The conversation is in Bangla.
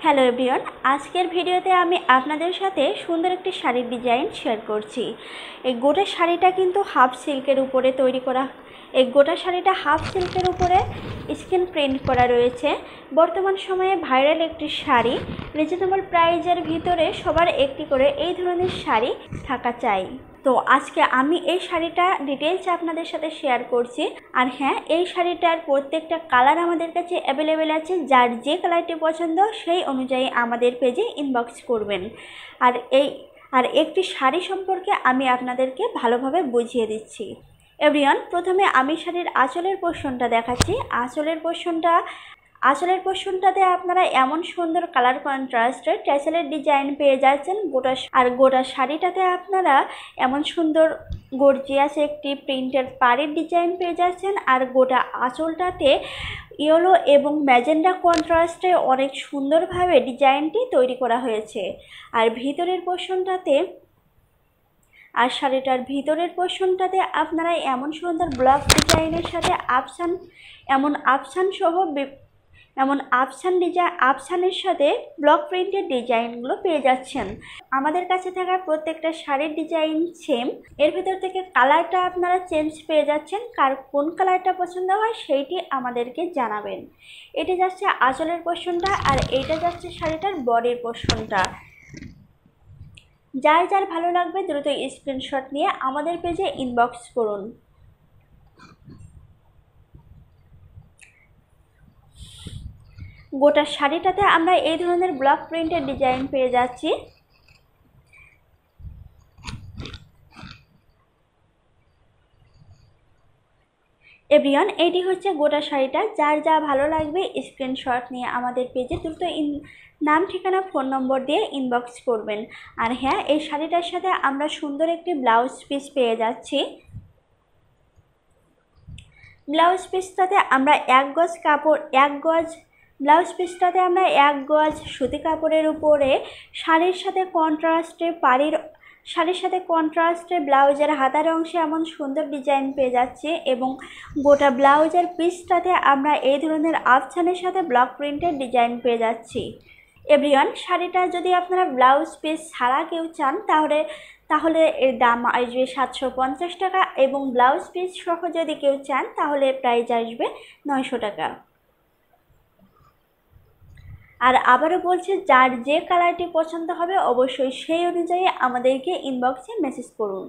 হ্যালো এভরিওয়ান, আজকের ভিডিওতে আমি আপনাদের সাথে সুন্দর একটি শাড়ির ডিজাইন শেয়ার করছি। এই গোটা শাড়িটা কিন্তু হাফ সিল্কের উপরে তৈরি করা। এই গোটা শাড়িটা হাফ সিল্কের উপরে স্ক্রিন প্রিন্ট করা রয়েছে। বর্তমান সময়ে ভাইরাল একটি শাড়ি, রিজনেবল প্রাইজের ভিতরে সবার একটি করে এই ধরনের শাড়ি থাকা চাই। তো আজকে আমি এই শাড়িটা ডিটেইলস আপনাদের সাথে শেয়ার করছি। আর হ্যাঁ, এই শাড়িটার প্রত্যেকটা কালার আমাদের কাছে অ্যাভেলেবেল আছে। যার যে কালারটি পছন্দ সেই অনুযায়ী আমাদের পেজে ইনবক্স করবেন। আর একটি শাড়ি সম্পর্কে আমি আপনাদেরকে ভালোভাবে বুঝিয়ে দিচ্ছি। এভরিওয়ান, প্রথমে আমি শাড়ির আঁচলের পোর্শনটা দেখাচ্ছি। আঁচলের পোর্শনটাতে আপনারা এমন সুন্দর কালার কন্ট্রাস্টের ট্যাসেলের ডিজাইন পেয়ে যাচ্ছেন। গোটা শাড়িটাতে আপনারা এমন সুন্দর গর্জিয়াস একটি প্রিন্টের পাড়ের ডিজাইন পেয়ে যাচ্ছেন। আর গোটা আঁচলটাতে ইয়েলো এবং ম্যাজেন্ডা কন্ট্রাস্টে অনেক সুন্দরভাবে ডিজাইনটি তৈরি করা হয়েছে। আর শাড়িটার ভিতরের পোর্শনটাতে আপনারা এমন সুন্দর ব্লক ডিজাইনের সাথে আফসানের সাথে ব্লক প্রিন্টের ডিজাইনগুলো পেয়ে যাচ্ছেন। আমাদের কাছে থাকা প্রত্যেকটা শাড়ির ডিজাইন সেম। এর ভিতর থেকে কালারটা আপনারা চেঞ্জ পেয়ে যাচ্ছেন। কোন কালারটা পছন্দ হয় সেইটি আমাদেরকে জানাবেন। এটি যাচ্ছে আঁচলের পোর্শনটা, আর এইটা যাচ্ছে শাড়িটার বডির পোর্শনটা। যার যার ভালো লাগবে দ্রুত স্ক্রিনশট নিয়ে আমাদের পেজে ইনবক্স করুন। গোটা শাড়িটাতে আমরা এই ধরনের ব্লক প্রিন্টের ডিজাইন পেয়ে যাচ্ছি। এভরিওয়ান, এটি হচ্ছে গোটা শাড়িটা। যার যা ভালো লাগবে স্ক্রিনশট নিয়ে আমাদের পেজে দ্রুত নাম, ঠিকানা, ফোন নম্বর দিয়ে ইনবক্স করবেন। আর হ্যাঁ, এই শাড়িটার সাথে আমরা সুন্দর একটি ব্লাউজ পিস পেয়ে যাচ্ছি। ব্লাউজ পিসটাতে আমরা এক গজ সুতি কাপড়ের উপরে শাড়ির সাথে কন্ট্রাস্টে ব্লাউজের হাতার অংশে এমন সুন্দর ডিজাইন পেয়ে যাচ্ছে। এবং গোটা ব্লাউজের পিসটাতে আমরা এই ধরনের আফসানের সাথে ব্লক প্রিন্টের ডিজাইন পেয়ে যাচ্ছি। এভরিওয়ান, শাড়িটা যদি আপনারা ব্লাউজ পিস ছাড়া কেউ চান তাহলে এর দাম আসবে 750 টাকা, এবং ব্লাউজ পিস সহ যদি কেউ চান তাহলে প্রাইস আসবে 900 টাকা। আর আবারও বলছি, যার যে কালারটি পছন্দ হবে অবশ্যই সেই অনুযায়ী আমাদেরকে ইনবক্সে মেসেজ করুন।